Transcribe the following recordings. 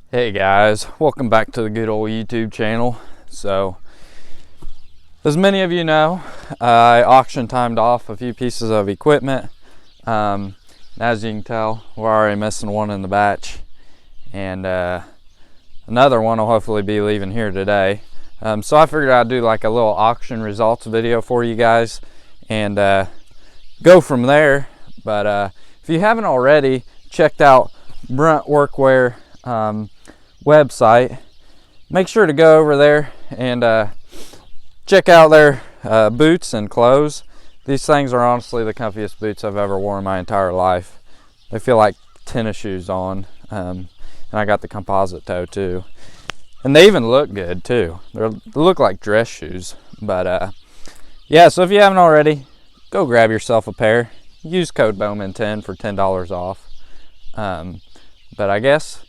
Hey guys, welcome back to the good old YouTube channel. So, as many of you know, I auction timed off a few pieces of equipment. As you can tell, we're already missing one in the batch, and another one will hopefully be leaving here today. So I figured I'd do like a little auction results video for you guys and go from there. But if you haven't already checked out Brunt Workwear website, make sure to go over there and check out their boots and clothes. These things are honestly the comfiest boots I've ever worn in my entire life. They feel like tennis shoes on, and I got the composite toe too, and they even look good too. They look like dress shoes. But yeah, so if you haven't already, go grab yourself a pair. Use code Bowman10 for $10 off. But I guess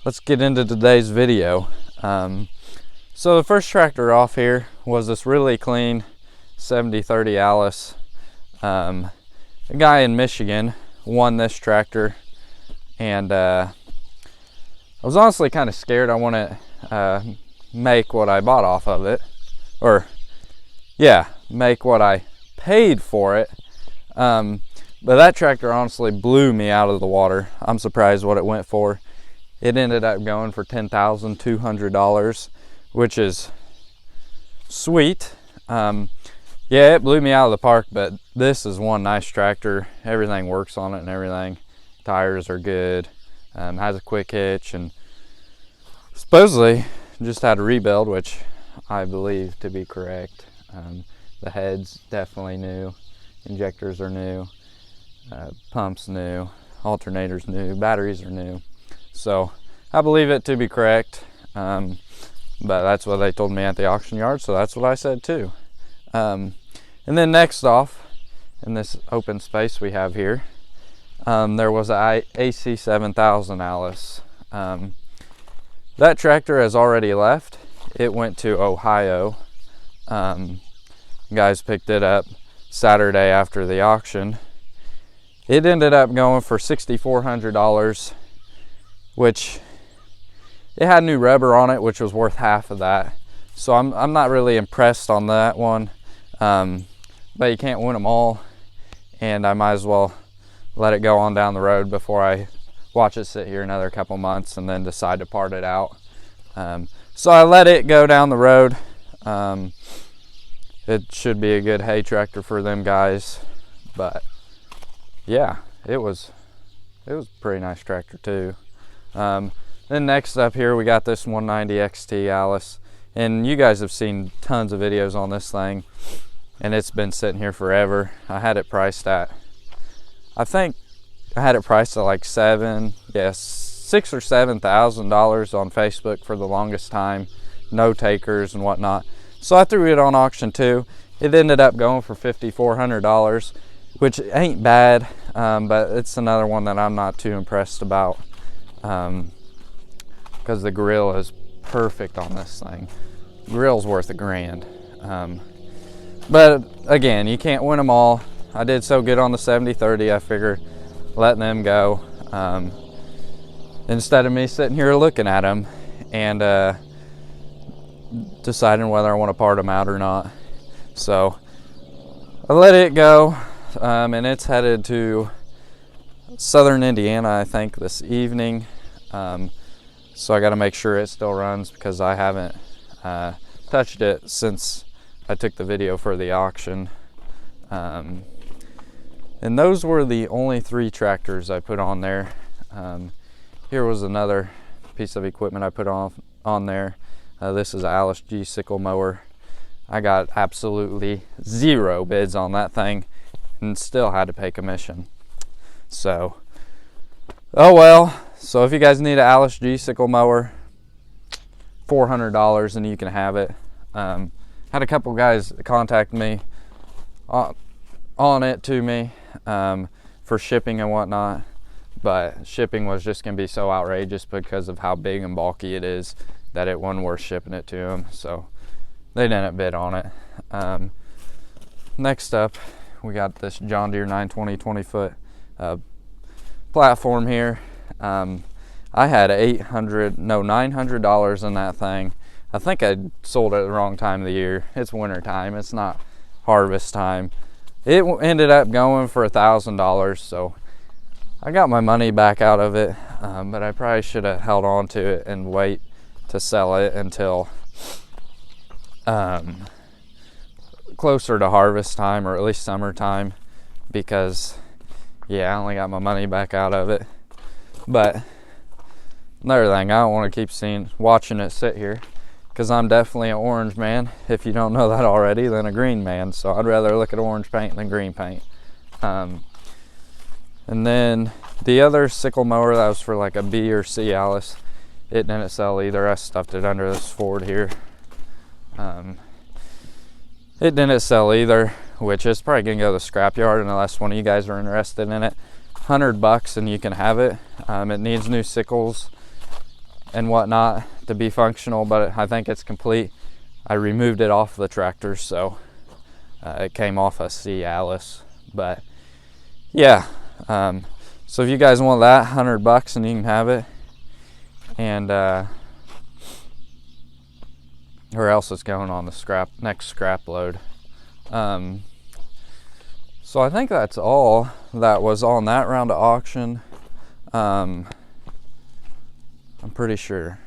let's get into today's video. So the first tractor off here was this really clean 7030 Alice. A guy in Michigan won this tractor, and I was honestly kind of scared. I want to make what I bought off of it, or yeah, make what I paid for it. But that tractor honestly blew me out of the water. I'm surprised what it went for. It ended up going for $10,200, which is sweet. Yeah, it blew me out of the park, but this is one nice tractor. Everything works on it and everything. Tires are good. Has a quick hitch, and supposedly just had a rebuild, which I believe to be correct. The head's definitely new. Injectors are new. Pumps new. Alternators new. Batteries are new. So I believe it to be correct, but that's what they told me at the auction yard, so that's what I said too. And then next off, in this open space we have here, there was a AC7000 Alice. That tractor has already left. It went to Ohio. Guys picked it up Saturday after the auction. It ended up going for $6,400, which it had new rubber on it, which was worth half of that. So I'm not really impressed on that one, but you can't win them all, and I might as well let it go on down the road before I watch it sit here another couple months and then decide to part it out. So I let it go down the road. It should be a good hay tractor for them guys, but yeah, it was a pretty nice tractor too. Then next up here we got this 190 XT Alice, and you guys have seen tons of videos on this thing, and it's been sitting here forever. I had it priced at, I think I had it priced at like $6,000 or $7,000 on Facebook for the longest time, no takers and whatnot. So I threw it on auction too. It ended up going for $5,400, which ain't bad, but it's another one that I'm not too impressed about, because the grill is perfect on this thing. Grill's worth $1,000. But again, you can't win them all. I did so good on the 7030, I figured letting them go, instead of me sitting here looking at them and deciding whether I want to part them out or not. So I let it go, and it's headed to southern Indiana, I think, this evening. So I got to make sure it still runs, because I haven't touched it since I took the video for the auction. And those were the only 3 tractors I put on there. Here was another piece of equipment I put on there. This is an Alice G sickle mower. I got absolutely 0 bids on that thing and still had to pay commission. So, oh well. So if you guys need an Alice G sickle mower, $400 and you can have it. Had a couple guys contact me on it to me for shipping and whatnot, but shipping was just gonna be so outrageous because of how big and bulky it is that it wasn't worth shipping it to them. So they didn't bid on it. Next up, we got this John Deere 920 20-foot platform here. I had $900 in that thing. I think I sold it at the wrong time of the year. It's winter time, it's not harvest time. It ended up going for $1,000, so I got my money back out of it, but I probably should have held on to it and wait to sell it until closer to harvest time, or at least summertime, because yeah, I only got my money back out of it. But another thing, I don't want to keep watching it sit here, because I'm definitely an orange man, if you don't know that already, than a green man. So I'd rather look at orange paint than green paint. And then the other sickle mower that was for like a B or C Alice, it didn't sell either. I stuffed it under this Ford here. It didn't sell either, which is probably gonna go to the scrapyard unless one of you guys are interested in it. $100 and you can have it. It needs new sickles and whatnot to be functional, but I think it's complete. I removed it off the tractor, so it came off a C Alice. But yeah, so if you guys want that, $100 and you can have it. And or else it's going on the next scrap load. So I think that's all that was on that round of auction. I'm pretty sure.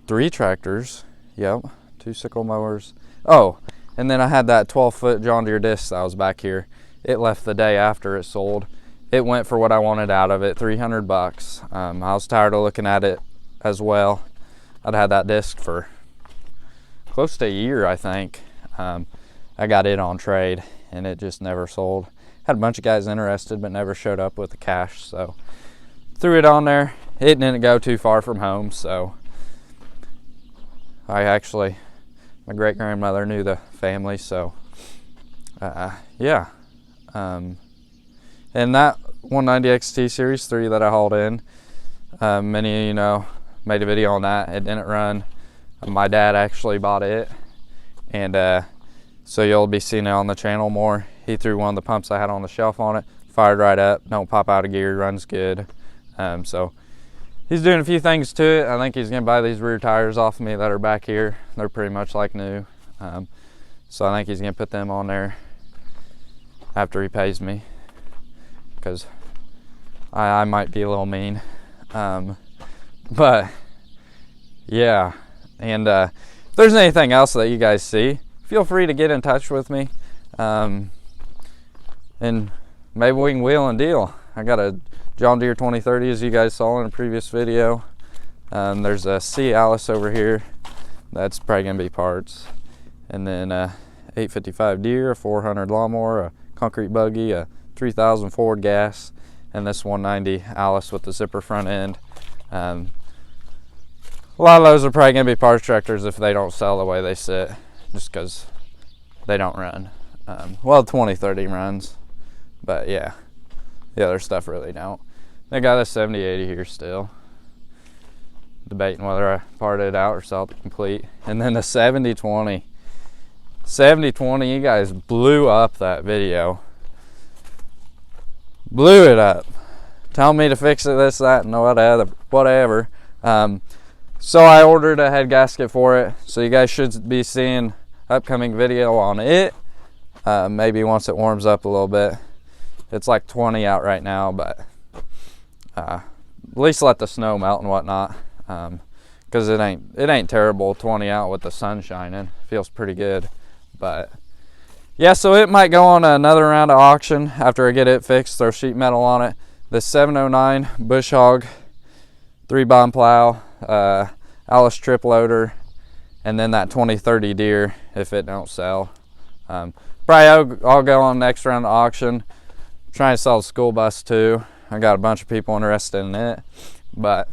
3 tractors, yep, 2 sickle mowers. Oh, and then I had that 12-foot John Deere disc that was back here. It left the day after it sold. It went for what I wanted out of it, $300. I was tired of looking at it as well. I'd had that disc for close to a year, I think. I got it on trade and it just never sold. Had a bunch of guys interested but never showed up with the cash, so threw it on there. It didn't go too far from home, so my great grandmother knew the family, so yeah. And that 190 XT Series 3 that I hauled in, many of you know, made a video on that. It didn't run. My dad actually bought it, and so you'll be seeing it on the channel more. He threw one of the pumps I had on the shelf on it, fired right up, don't pop out of gear, runs good. So he's doing a few things to it. I think he's gonna buy these rear tires off of me that are back here. They're pretty much like new. So I think he's gonna put them on there after he pays me, because I might be a little mean. But yeah, and if there's anything else that you guys see, feel free to get in touch with me, and maybe we can wheel and deal. I got a John Deere 2030, as you guys saw in a previous video. There's a C Alice over here that's probably gonna be parts, and then 855 Deere, a 400 lawnmower, a concrete buggy, a 3000 Ford gas, and this 190 Alice with the zipper front end. A lot of those are probably gonna be parts tractors if they don't sell the way they sit, just because they don't run. Well, 2030 runs, but yeah, the other stuff really don't. They got a 7080 here still, debating whether I part it out or sell it complete. And then the 7020, you guys blew up that video, blew it up, telling me to fix it, this, that, and whatever. So I ordered a head gasket for it, so you guys should be seeing upcoming video on it, maybe once it warms up a little bit. It's like 20 out right now, but at least let the snow melt and whatnot, because it ain't terrible 20 out with the sun shining. Feels pretty good. But yeah, so it might go on another round of auction after I get it fixed, throw sheet metal on it. The 709 bush hog 3-bomb plow, Alice trip loader, and then that 2030 Deere if it don't sell. Probably I'll go on next round of auction. Trying to sell the school bus too. I got a bunch of people interested in it, but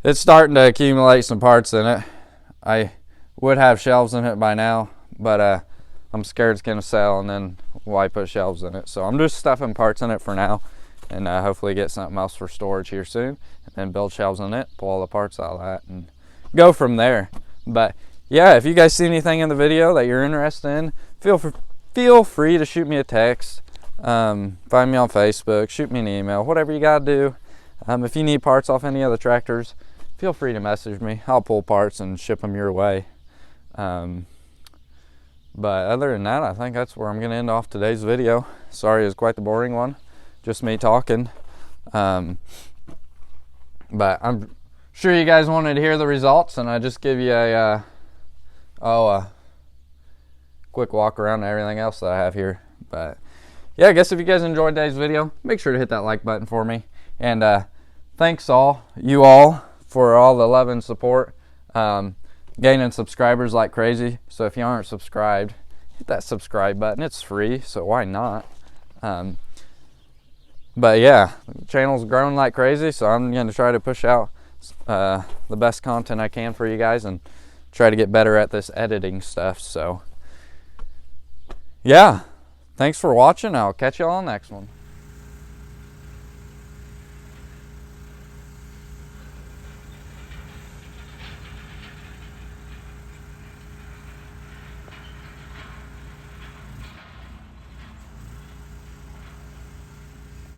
it's starting to accumulate some parts in it. I would have shelves in it by now, but I'm scared it's gonna sell, and then why put shelves in it? So I'm just stuffing parts in it for now, and hopefully get something else for storage here soon, and then build shelves in it, pull all the parts out of that, and go from there. But yeah, if you guys see anything in the video that you're interested in, feel free to shoot me a text. Find me on Facebook, shoot me an email, whatever you gotta do. If you need parts off any of the tractors, feel free to message me. I'll pull parts and ship them your way. But other than that, I think that's where I'm gonna end off today's video. Sorry, it was quite the boring one, just me talking. But I'm sure you guys wanted to hear the results, and I just give you a quick walk around and everything else that I have here. But yeah, I guess if you guys enjoyed today's video, make sure to hit that like button for me. And thanks you all for all the love and support. Gaining subscribers like crazy. So if you aren't subscribed, hit that subscribe button. It's free, so why not? But yeah, the channel's growing like crazy, so I'm going to try to push out the best content I can for you guys and try to get better at this editing stuff. So yeah, thanks for watching. I'll catch y'all on the next one.